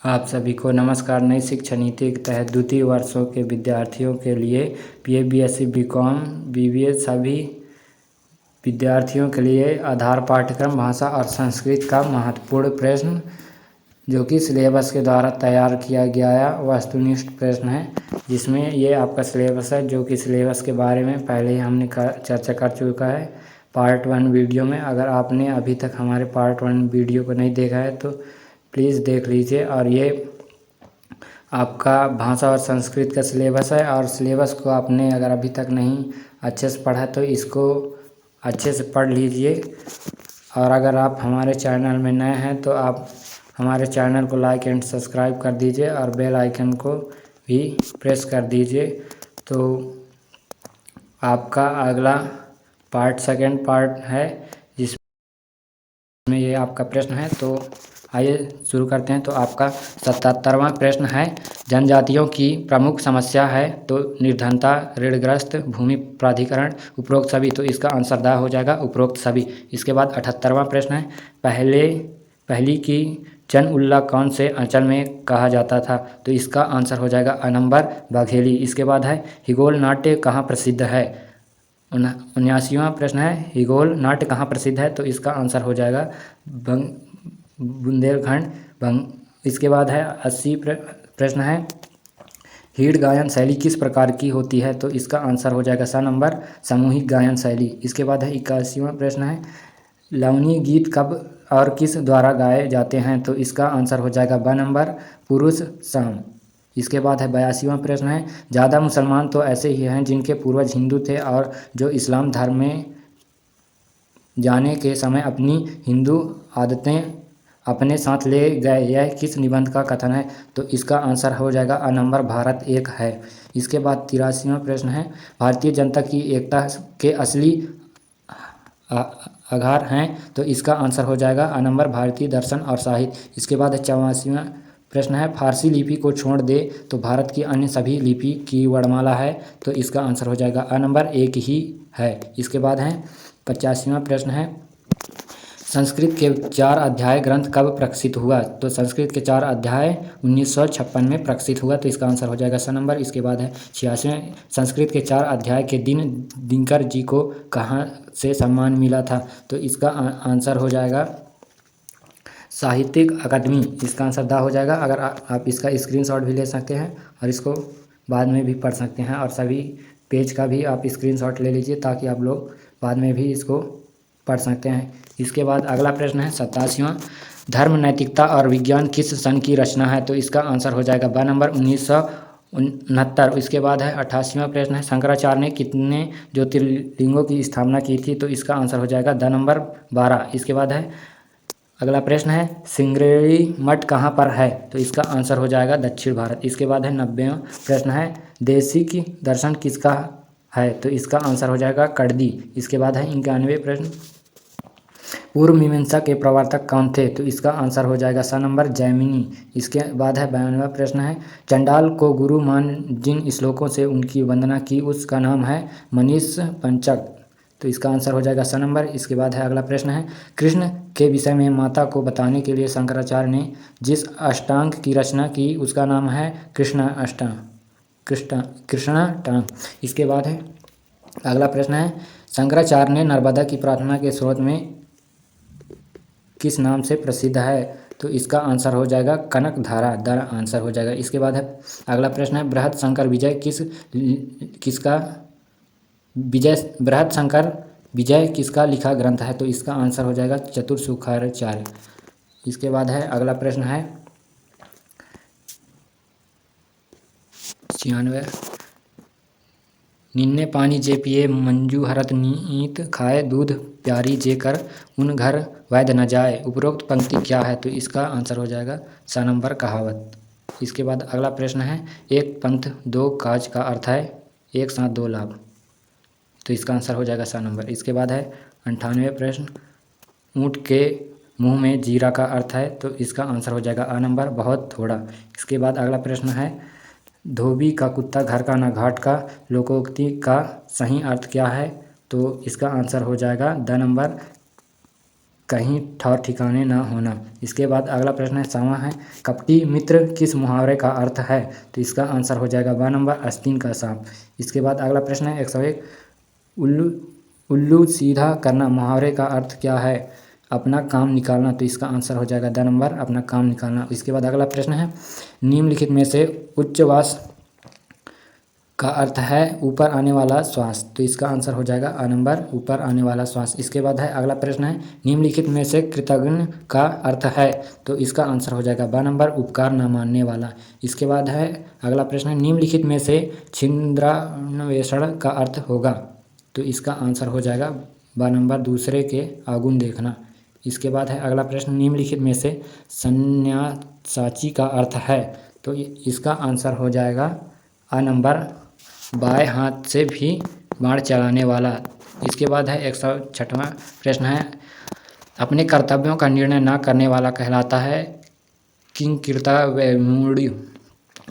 आप सभी को नमस्कार। नई शिक्षा नीति के तहत द्वितीय वर्षों के विद्यार्थियों के लिए बीए, बीएससी, बीकॉम, बीबीए सभी विद्यार्थियों के लिए आधार पाठ्यक्रम भाषा और संस्कृत का महत्वपूर्ण प्रश्न जो कि सिलेबस के द्वारा तैयार किया गया वस्तुनिष्ठ प्रश्न है, जिसमें ये आपका सिलेबस है जो कि सिलेबस के बारे में पहले ही हमने चर्चा कर चुका है पार्ट 1 वीडियो में। अगर आपने अभी तक हमारे पार्ट 1 वीडियो को नहीं देखा है तो प्लीज़ देख लीजिए। और ये आपका भाषा और संस्कृत का सिलेबस है, और सिलेबस को आपने अगर अभी तक नहीं अच्छे से पढ़ा तो इसको अच्छे से पढ़ लीजिए। और अगर आप हमारे चैनल में नए हैं तो आप हमारे चैनल को लाइक एंड सब्सक्राइब कर दीजिए और बेल आइकन को भी प्रेस कर दीजिए। तो आपका अगला सेकंड पार्ट है जिसमें ये आपका प्रश्न है। तो आइए शुरू करते हैं। तो आपका 77वां प्रश्न है, जनजातियों की प्रमुख समस्या है तो निर्धनता, ऋणग्रस्त, भूमि प्राधिकरण, उपरोक्त सभी। तो इसका आंसर द हो जाएगा उपरोक्त सभी। इसके बाद 78वां प्रश्न है, पहली की चन उल्ला कौन से अंचल में कहा जाता था। तो इसका आंसर हो जाएगा अ नंबर बघेली। इसके बाद है, हिगोल नाट्य कहाँ प्रसिद्ध है। 79वां प्रश्न है, हिगोल नाट्य कहाँ प्रसिद्ध है। तो इसका आंसर हो जाएगा बुंदेलखंड। इसके बाद है 80 प्रश्न है, हीड़ गायन शैली किस प्रकार की होती है। तो इसका आंसर हो जाएगा स नंबर सामूहिक गायन शैली। इसके बाद है 81वां प्रश्न है, लवनी गीत कब और किस द्वारा गाए जाते हैं। तो इसका आंसर हो जाएगा ब नंबर पुरुष शाम। इसके बाद है 82वां प्रश्न है, ज़्यादा मुसलमान तो ऐसे ही हैं जिनके पूर्वज हिंदू थे और जो इस्लाम धर्म में जाने के समय अपनी हिंदू आदतें अपने साथ ले गए, यह किस निबंध का कथन है। तो इसका आंसर हो जाएगा अ नंबर भारत एक है। इसके बाद 83वां प्रश्न है, भारतीय जनता की एकता के असली आधार हैं। तो इसका आंसर हो जाएगा अ नंबर भारतीय दर्शन और साहित्य। इसके बाद है 84वां प्रश्न है, फारसी लिपि को छोड़ दे तो भारत की अन्य सभी लिपि की वर्णमाला है। तो इसका आंसर हो जाएगा अ नंबर एक ही है। इसके बाद है 85वां प्रश्न है, संस्कृत के 4 अध्याय ग्रंथ कब प्रकाशित हुआ। तो संस्कृत के 4 अध्याय 1956 में प्रकाशित हुआ। तो इसका आंसर हो जाएगा स नंबर। इसके बाद है 86वें, संस्कृत के 4 अध्याय के दिन दिनकर जी को कहाँ से सम्मान मिला था। तो इसका आंसर हो जाएगा साहित्यिक अकादमी। इसका आंसर द हो जाएगा। अगर आप इसका स्क्रीनशॉट भी ले सकते हैं और इसको बाद में भी पढ़ सकते हैं, और सभी पेज का भी आप स्क्रीनशॉट ले लीजिए ताकि आप लोग बाद में भी इसको पढ़ सकते हैं। इसके बाद अगला प्रश्न है 87वां, धर्म, नैतिकता और विज्ञान किस सन की रचना है। तो इसका आंसर हो जाएगा ब नंबर 1969। इसके बाद है 88वां प्रश्न है, शंकराचार्य ने कितने ज्योतिर्लिंगों की स्थापना की थी। तो इसका आंसर हो जाएगा द नंबर 12। इसके बाद है अगला प्रश्न है, सिंगरेली मठ कहाँ पर है। तो इसका आंसर हो जाएगा दक्षिण भारत। इसके बाद है 90वां प्रश्न है, देशिक दर्शन किसका है। तो इसका आंसर हो जाएगा कड़दी। इसके बाद है 91वें प्रश्न, पूर्व मीमांसा के प्रवर्तक कौन थे। तो इसका आंसर हो जाएगा स नंबर जैमिनी। इसके बाद है 92वां प्रश्न है, चंडाल को गुरु मान जिन श्लोकों से उनकी वंदना की उसका नाम है मनीष पंचक। तो इसका आंसर हो जाएगा स नंबर। इसके बाद है अगला प्रश्न है, कृष्ण के विषय में माता को बताने के लिए शंकराचार्य ने जिस अष्टांग की रचना की उसका नाम है कृष्णाष्टांग। इसके बाद है अगला प्रश्न है, शंकराचार्य ने नर्मदा की प्रार्थना के स्रोत में किस नाम से प्रसिद्ध है। तो इसका आंसर हो जाएगा कनक धारा, द आंसर हो जाएगा। इसके बाद है अगला प्रश्न है, बृहत शंकर विजय किसका लिखा ग्रंथ है। तो इसका आंसर हो जाएगा चतुर्शुखाचार्य। इसके बाद है अगला प्रश्न है 96, निन्ने पानी जे पिए मंजू हरत नीत खाए दूध प्यारी जे कर उन घर वैद न जाए। उपरोक्त पंक्ति क्या है। तो इसका आंसर हो जाएगा स नंबर कहावत। इसके बाद अगला प्रश्न है, एक पंथ दो काज का अर्थ है एक साथ दो लाभ। तो इसका आंसर हो जाएगा स नंबर। इसके बाद है 98वें प्रश्न, ऊँट के मुंह में जीरा का अर्थ है। तो इसका आंसर हो जाएगा अ नंबर बहुत थोड़ा। इसके बाद अगला प्रश्न है, धोबी का कुत्ता घर का ना घाट का लोकोक्ति का सही अर्थ क्या है। तो इसका आंसर हो जाएगा द नंबर कहीं ठौर ठिकाने न होना। इसके बाद अगला प्रश्न है सावां है, कपटी मित्र किस मुहावरे का अर्थ है? तो इसका आंसर हो जाएगा ब नंबर, आस्तीन का सांप। इसके बाद अगला प्रश्न है 101, उल्लू उल्लू सीधा करना मुहावरे का अर्थ क्या है? अपना काम निकालना। तो इसका आंसर हो जाएगा द नंबर, अपना काम निकालना। इसके बाद अगला प्रश्न है, निम्नलिखित में से उच्चवास का अर्थ है ऊपर आने वाला श्वास। तो इसका आंसर हो जाएगा अ नंबर, ऊपर आने वाला श्वास। इसके बाद है अगला प्रश्न है, निम्नलिखित में से कृतघ्न का अर्थ है? तो इसका आंसर हो जाएगा ब नंबर, उपकार न मानने वाला। इसके बाद है अगला प्रश्न है, निम्नलिखित में से छिंद्रान्वेषण का अर्थ होगा? तो इसका आंसर हो जाएगा ब नंबर, दूसरे के अवगुण देखना। इसके बाद है अगला प्रश्न, निम्नलिखित में से सन्यासाची का अर्थ है? तो इसका आंसर हो जाएगा अ नंबर, बाएं हाथ से भी बाण चलाने वाला। इसके बाद है 106वां प्रश्न है, अपने कर्तव्यों का निर्णय न करने वाला कहलाता है किंकृता वैमूढ़।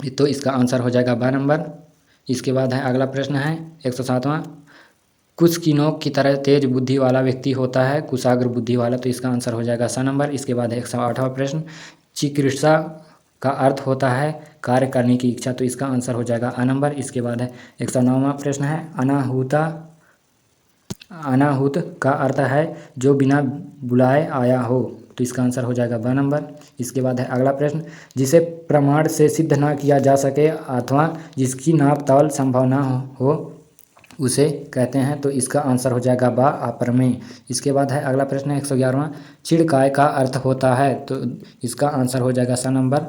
तो इसका आंसर हो जाएगा ब नंबर। इसके बाद है अगला प्रश्न है 107वां, कुछ की नोक की तरह तेज बुद्धि वाला व्यक्ति होता है कुशाग्र बुद्धि वाला। तो इसका आंसर हो जाएगा स नंबर। इसके बाद है 108वां प्रश्न, चिकित्सा का अर्थ होता है कार्य करने की इच्छा। तो इसका आंसर हो जाएगा अ नंबर। इसके बाद है 109वां प्रश्न है, अनाहुत का अर्थ है जो बिना बुलाए आया हो। तो इसका आंसर हो जाएगा ब नंबर। इसके बाद है अगला प्रश्न, जिसे प्रमाण से सिद्ध न किया जा सके अथवा जिसकी नाप तौल संभव न हो उसे कहते हैं। तो इसका आंसर हो जाएगा ब अप्रमेय। इसके बाद है अगला प्रश्न है 111वां, चिड़काय का अर्थ होता है? तो इसका आंसर हो जाएगा स नंबर,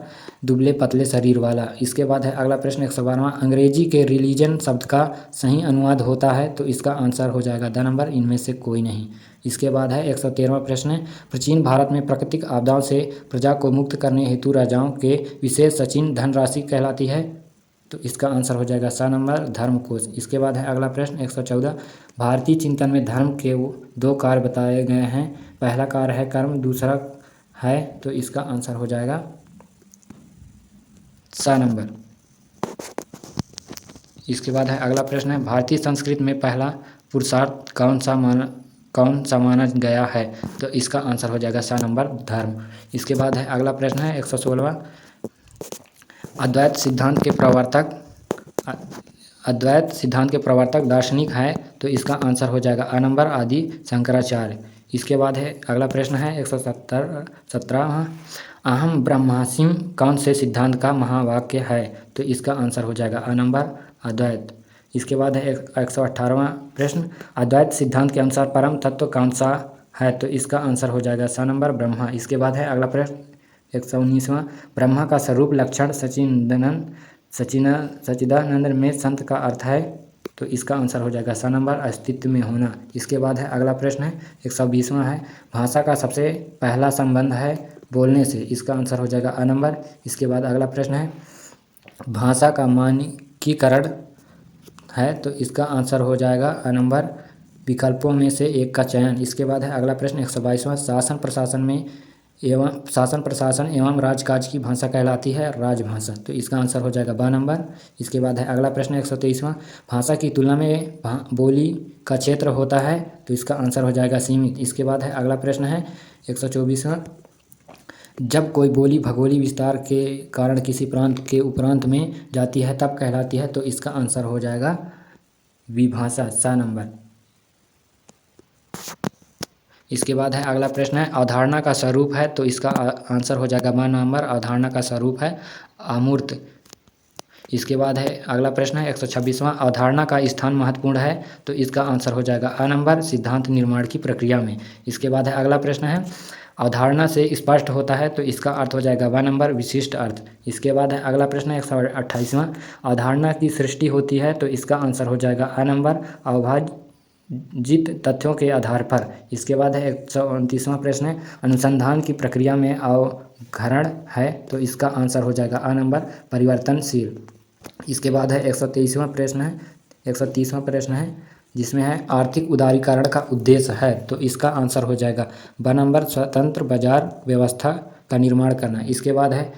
दुबले पतले शरीर वाला। इसके बाद है अगला प्रश्न 112वां, अंग्रेजी के रिलीजन शब्द का सही अनुवाद होता है? तो इसका आंसर हो जाएगा द नंबर, इनमें से कोई नहीं। इसके बाद है 113वां प्रश्न, प्राचीन भारत में प्राकृतिक आपदाओं से प्रजा को मुक्त करने हेतु राजाओं के विशेष सचिन धनराशि कहलाती है? तो इसका आंसर हो जाएगा स नंबर, धर्मकोश। इसके बाद है अगला प्रश्न 114, भारतीय चिंतन में धर्म के दो कार्य बताए गए हैं, पहला कार्य है कर्म, दूसरा है। तो इसका आंसर हो जाएगा स नंबर। इसके बाद है अगला प्रश्न है, भारतीय संस्कृत में पहला पुरुषार्थ कौन सा माना गया है? तो इसका आंसर हो जाएगा स नंबर, धर्म। इसके बाद है अगला प्रश्न है 116वां, अद्वैत सिद्धांत के प्रवर्तक दार्शनिक है? तो इसका आंसर हो जाएगा अ नंबर, आदि शंकराचार्य। इसके बाद है अगला प्रश्न है 117वां, अहम ब्रह्मास्मि कौन से सिद्धांत का महावाक्य है? तो इसका आंसर हो जाएगा अ नंबर, अद्वैत। इसके बाद है 118वां प्रश्न, अद्वैत सिद्धांत के अनुसार परम तत्व कौन सा है? तो इसका आंसर हो जाएगा स नंबर, ब्रह्मा। इसके बाद है अगला प्रश्न 119वां, ब्रह्मा का स्वरूप लक्षण सच्चिदानंद में संत का अर्थ है? तो इसका आंसर हो जाएगा स नंबर, अस्तित्व में होना। इसके बाद है अगला प्रश्न है 120वां है, भाषा का सबसे पहला संबंध है बोलने से? इसका आंसर हो जाएगा अ नंबर। इसके बाद अगला प्रश्न है, भाषा का मानकीकरण है? तो इसका आंसर हो जाएगा अ नंबर, विकल्पों में से एक का चयन। इसके बाद है अगला प्रश्न 122वां, शासन प्रशासन एवं राजकाज की भाषा कहलाती है राजभाषा? तो इसका आंसर हो जाएगा ब नंबर। इसके बाद है अगला प्रश्न 123वां, भाषा की तुलना में बोली का क्षेत्र होता है? तो इसका आंसर हो जाएगा सीमित। इसके बाद है अगला प्रश्न है 124वां, जब कोई बोली भौगोलिक विस्तार के कारण किसी प्रांत के उपरांत में जाती है तब कहलाती है? तो इसका आंसर हो जाएगा विभाषा, स नंबर। इसके बाद है अगला प्रश्न है, अवधारणा का स्वरूप है? तो इसका आंसर हो जाएगा ब नंबर, अवधारणा का स्वरूप है अमूर्त। इसके बाद है अगला प्रश्न है 126वां, अवधारणा का स्थान महत्वपूर्ण है? तो इसका आंसर हो जाएगा अ नंबर, सिद्धांत निर्माण की प्रक्रिया में। इसके बाद है अगला प्रश्न है, अवधारणा से स्पष्ट होता है? तो इसका अर्थ हो जाएगा ब नंबर, विशिष्ट अर्थ। इसके बाद है अगला प्रश्न है 128वां, अवधारणा की सृष्टि होती है? तो इसका आंसर हो जाएगा अ नंबर, अभाज्य तथ्यों के आधार पर। इसके बाद है 129वां प्रश्न है, अनुसंधान की प्रक्रिया में अवधारण है? तो इसका आंसर हो जाएगा अ नंबर, परिवर्तनशील। इसके बाद है 130वां प्रश्न है जिसमें है आर्थिक उदारीकरण का उद्देश्य है? तो इसका आंसर हो जाएगा ब नंबर, स्वतंत्र बाजार व्यवस्था का निर्माण करना। इसके बाद है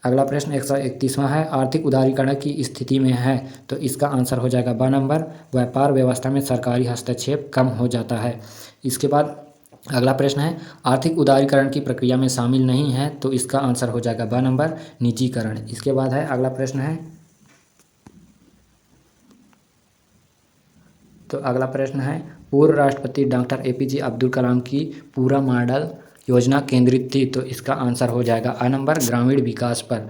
अगला प्रश्न 131वां है, आर्थिक उदारीकरण की स्थिति में है? तो इसका आंसर हो जाएगा ब नंबर, व्यापार व्यवस्था में सरकारी हस्तक्षेप कम हो जाता है। इसके बाद अगला प्रश्न है आर्थिक उदारीकरण की प्रक्रिया में शामिल नहीं है, तो इसका आंसर हो जाएगा ब नंबर निजीकरण। इसके बाद है अगला प्रश्न है, तो अगला प्रश्न है पूर्व राष्ट्रपति डॉक्टर APJ अब्दुल कलाम की पूरा मॉडल योजना केंद्रित थी, तो इसका आंसर हो जाएगा अ नंबर ग्रामीण विकास पर।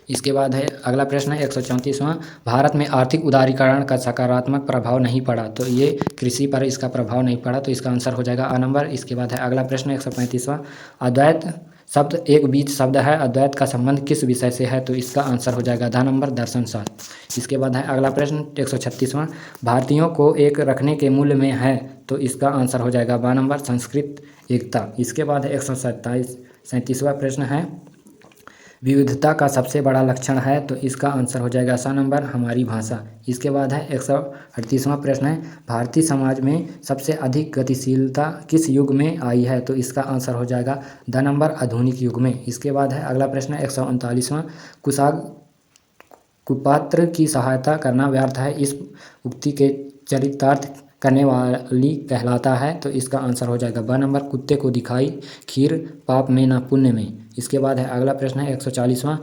इसके बाद है अगला प्रश्न है 134वां, भारत में आर्थिक उदारीकरण का सकारात्मक प्रभाव नहीं पड़ा, तो ये कृषि पर इसका प्रभाव नहीं पड़ा, तो इसका आंसर हो जाएगा अ नंबर। इसके बाद है अगला प्रश्न 135वां, अद्वैत शब्द एक बीज शब्द है, अद्वैत का संबंध किस विषय से है, तो इसका आंसर हो जाएगा द नंबर दर्शन शास्त्र। इसके बाद है अगला प्रश्न 136वां, भारतीयों को एक रखने के मूल्य में है, तो इसका आंसर हो जाएगा ब नंबर संस्कृत एकता। इसके बाद है 137वां प्रश्न है विविधता का सबसे बड़ा लक्षण है, तो इसका आंसर हो जाएगा सा नंबर हमारी भाषा। इसके बाद है 138वां प्रश्न है भारतीय समाज में सबसे अधिक गतिशीलता किस युग में आई है, तो इसका आंसर हो जाएगा द नंबर आधुनिक युग में। इसके बाद है अगला प्रश्न है 139वां, कुपात्र की सहायता करना व्यर्थ है, इस उक्ति के चरितार्थ करने वाली कहलाता है, तो इसका आंसर हो जाएगा ब नंबर कुत्ते को दिखाई खीर पाप में ना पुण्य में। इसके बाद है अगला प्रश्न है 140वां,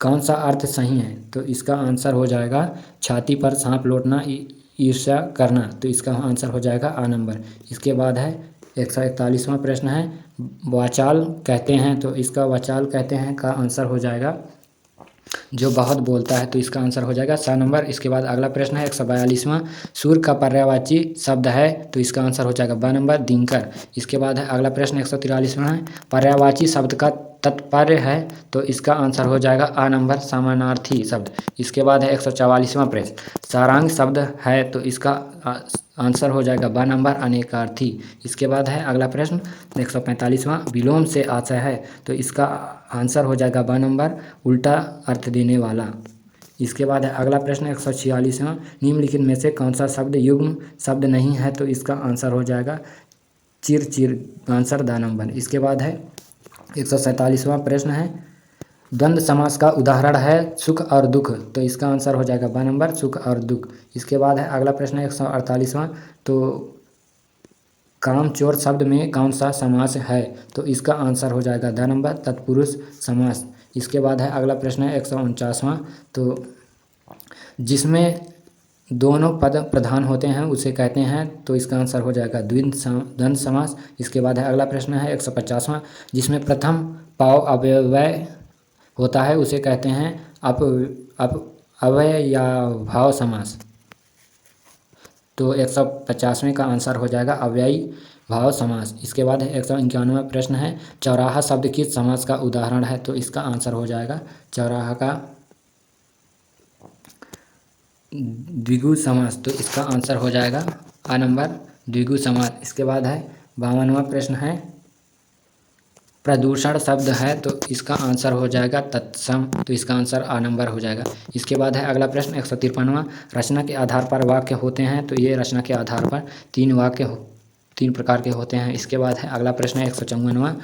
कौन सा अर्थ सही है, तो इसका आंसर हो जाएगा छाती पर सांप लौटना ईर्ष्या करना, तो इसका आंसर हो जाएगा आ नंबर। इसके बाद है 141वां प्रश्न है वाचाल कहते हैं, तो इसका वाचाल कहते हैं का आंसर हो जाएगा जो बहुत बोलता है, तो इसका आंसर हो जाएगा सा नंबर। इसके बाद अगला प्रश्न है 142वां, सूर्य का पर्यायवाची शब्द है, तो इसका आंसर हो जाएगा ब नंबर दिनकर। इसके बाद है अगला प्रश्न 143वां है पर्यायवाची शब्द का तात्पर्य है, तो इसका आंसर हो जाएगा आ नंबर समानार्थी शब्द। इसके बाद है 144वां प्रश्न सारांश शब्द है, तो इसका आंसर हो जाएगा ब नंबर अनेकार्थी। इसके बाद है अगला प्रश्न 145वां विलोम से आशय है, तो इसका आंसर हो जाएगा ब नंबर उल्टा अर्थ देने वाला। इसके बाद है अगला प्रश्न 146वां निम्नलिखित में से कौन सा शब्द युग्म शब्द नहीं है, तो इसका आंसर हो जाएगा चिर चिर, आंसर द नंबर। इसके बाद है 147वां प्रश्न है द्वंद्व समास का उदाहरण है सुख और दुख, तो इसका आंसर हो जाएगा ब नंबर सुख और दुख। इसके बाद है अगला प्रश्न 148वां, तो कामचोर शब्द में कौन सा समास है, तो इसका आंसर हो जाएगा द नंबर तत्पुरुष समास। इसके बाद है अगला प्रश्न है 149वां, तो जिसमें दोनों पद प्रधान होते हैं उसे कहते हैं, तो इसका आंसर हो जाएगा द्वंद्व समास। इसके बाद है अगला प्रश्न है 150वां, जिसमें प्रथम पाव अव्यय होता है उसे कहते हैं अव्यय या भाव समास, तो 150वें का आंसर हो जाएगा अव्ययी भाव समास। इसके बाद है 151वां प्रश्न है चौराहा शब्द किस समास का उदाहरण है, तो इसका आंसर हो जाएगा चौराहा का द्विगु समास, तो इसका आंसर हो जाएगा आ नंबर द्विगु समास। इसके बाद है 52वां प्रश्न है प्रदूषण शब्द है, तो इसका आंसर हो जाएगा तत्सम, तो इसका आंसर आ नंबर हो जाएगा। इसके बाद है अगला प्रश्न 153वां रचना के आधार पर वाक्य होते हैं, तो ये रचना के आधार पर तीन प्रकार के होते हैं। इसके बाद है अगला प्रश्न है 154वां,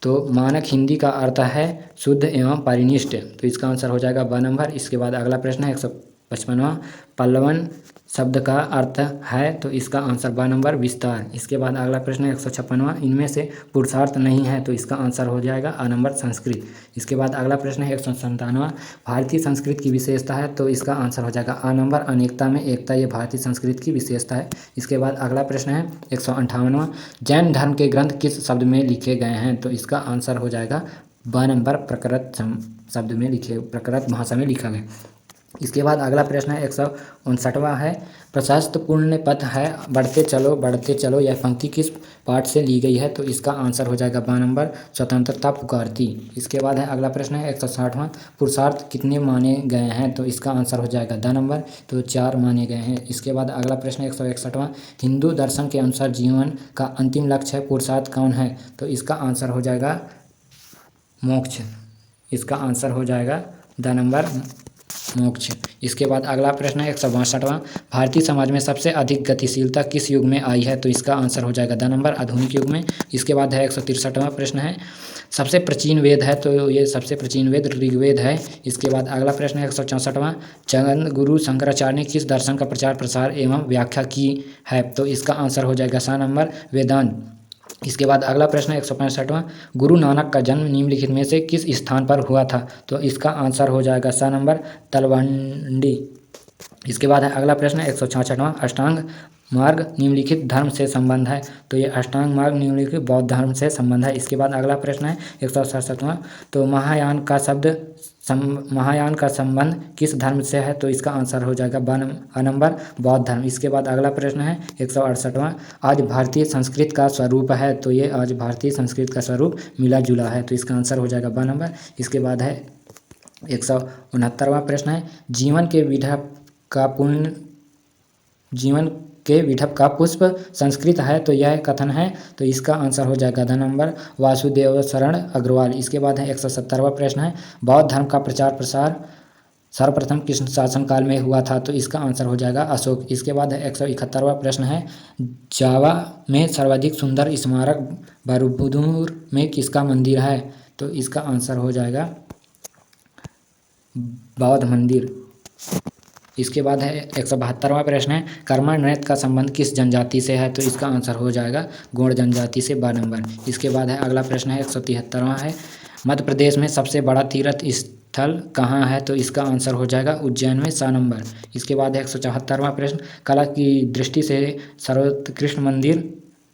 तो मानक हिंदी का अर्थ है शुद्ध एवं परिनिष्ठ, तो इसका आंसर हो जाएगा ब नंबर। इसके बाद अगला प्रश्न है 155वां पल्लवन शब्द का अर्थ है, तो इसका आंसर ब नंबर विस्तार। इसके बाद अगला प्रश्न है 156वां इनमें से पुरुषार्थ नहीं है, तो इसका आंसर हो जाएगा आ नंबर संस्कृत। इसके बाद अगला प्रश्न है 157वां भारतीय संस्कृत की विशेषता है, तो इसका आंसर हो जाएगा आ नंबर अनेकता में एकता, ये भारतीय संस्कृत की विशेषता है। इसके बाद अगला प्रश्न है 158वां जैन धर्म के ग्रंथ किस शब्द में लिखे गए हैं, तो इसका आंसर हो जाएगा ब नंबर प्रकृत शब्द में प्रकृत भाषा में लिखा गया। इसके बाद अगला प्रश्न है 159वां है प्रशस्त पुण्य पथ है बढ़ते चलो यह पंक्ति किस पाठ से ली गई है, तो इसका आंसर हो जाएगा ब नंबर स्वतंत्रता पुकारती। इसके बाद है अगला प्रश्न है 160वां पुरुषार्थ कितने माने गए हैं, तो इसका आंसर हो जाएगा द नंबर, तो 4 माने गए हैं। इसके बाद अगला प्रश्न है 161वां हिंदू दर्शन के अनुसार जीवन का अंतिम लक्ष्य है पुरुषार्थ कौन है, तो इसका आंसर हो जाएगा मोक्ष, इसका आंसर हो जाएगा द नंबर मोक्ष। इसके बाद अगला प्रश्न है 162वां भारतीय समाज में सबसे अधिक गतिशीलता किस युग में आई है, तो इसका आंसर हो जाएगा द नंबर आधुनिक युग में। इसके बाद है 163वां प्रश्न है सबसे प्राचीन वेद है तो ये सबसे प्राचीन वेद ऋग्वेद है। इसके बाद अगला प्रश्न है 164वां, जगत गुरु शंकराचार्य ने किस दर्शन का प्रचार प्रसार एवं व्याख्या की है? तो इसका आंसर हो जाएगा सा नंबर वेदांत। इसके बाद अगला प्रश्न है 165वां, गुरु नानक का जन्म निम्नलिखित में से किस स्थान पर हुआ था? तो इसका आंसर हो जाएगा सा नंबर तलवंडी। इसके बाद है अगला प्रश्न है 166वां, अष्टांग मार्ग निम्नलिखित धर्म से संबंध है? तो ये अष्टांग मार्ग निम्नलिखित बौद्ध धर्म से संबंध है। इसके बाद अगला प्रश्न है 167वां, तो महायान का संबंध किस धर्म से है? तो इसका आंसर हो जाएगा अ नंबर बौद्ध धर्म। इसके बाद अगला प्रश्न है 168वां, आज भारतीय संस्कृत का स्वरूप है? तो ये आज भारतीय संस्कृत का स्वरूप मिला जुला है, तो इसका आंसर हो जाएगा ब नंबर। इसके बाद है 169वां प्रश्न है, जीवन के विडभ का पुष्प संस्कृत है? तो यह कथन है, तो इसका आंसर हो जाएगा द नंबर वासुदेव शरण अग्रवाल। इसके बाद है 170वां प्रश्न है, बौद्ध धर्म का प्रचार प्रसार सर्वप्रथम किस शासनकाल में हुआ था? तो इसका आंसर हो जाएगा अशोक। इसके बाद है 171वां प्रश्न है, जावा में सर्वाधिक सुंदर स्मारक बरोबुदुर में किसका मंदिर है? तो इसका आंसर हो जाएगा बौद्ध मंदिर। इसके बाद है 172वां प्रश्न है, कर्मा नृत्य का संबंध किस जनजाति से है? तो इसका आंसर हो जाएगा गोंड जनजाति से ब नंबर। इसके बाद है अगला प्रश्न है 173वां है, मध्य प्रदेश में सबसे बड़ा तीर्थ स्थल कहाँ है? तो इसका आंसर हो जाएगा उज्जैन में सा नंबर। इसके बाद है 174वां प्रश्न, कला की दृष्टि से सर्वोत्कृष्ट मंदिर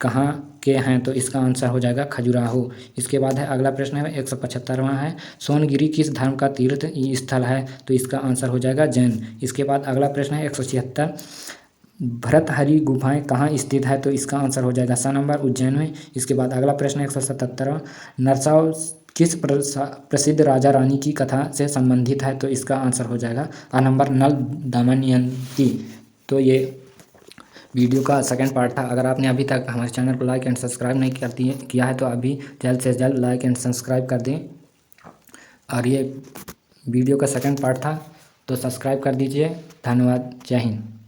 कहाँ के हैं? तो इसका आंसर हो जाएगा खजुराहो। इसके बाद है अगला प्रश्न है 175वां है, सोनगिरी किस धर्म का तीर्थ स्थल है? तो इसका आंसर हो जाएगा जैन। इसके बाद अगला प्रश्न है 176, भरतहरि गुफाएं कहाँ स्थित है? तो इसका आंसर हो जाएगा सा नंबर उज्जैन में। इसके बाद अगला प्रश्न है 177वां, नरसाव किस प्रसिद्ध राजा रानी की कथा से संबंधित है? तो इसका आंसर हो जाएगा अ नंबर नल दमयंती। तो ये वीडियो का सेकंड पार्ट था। अगर आपने अभी तक हमारे चैनल को लाइक एंड सब्सक्राइब नहीं किया है तो अभी जल्द से जल्द लाइक एंड सब्सक्राइब कर दें। और ये वीडियो का सेकंड पार्ट था तो सब्सक्राइब कर दीजिए। धन्यवाद। जय हिंद।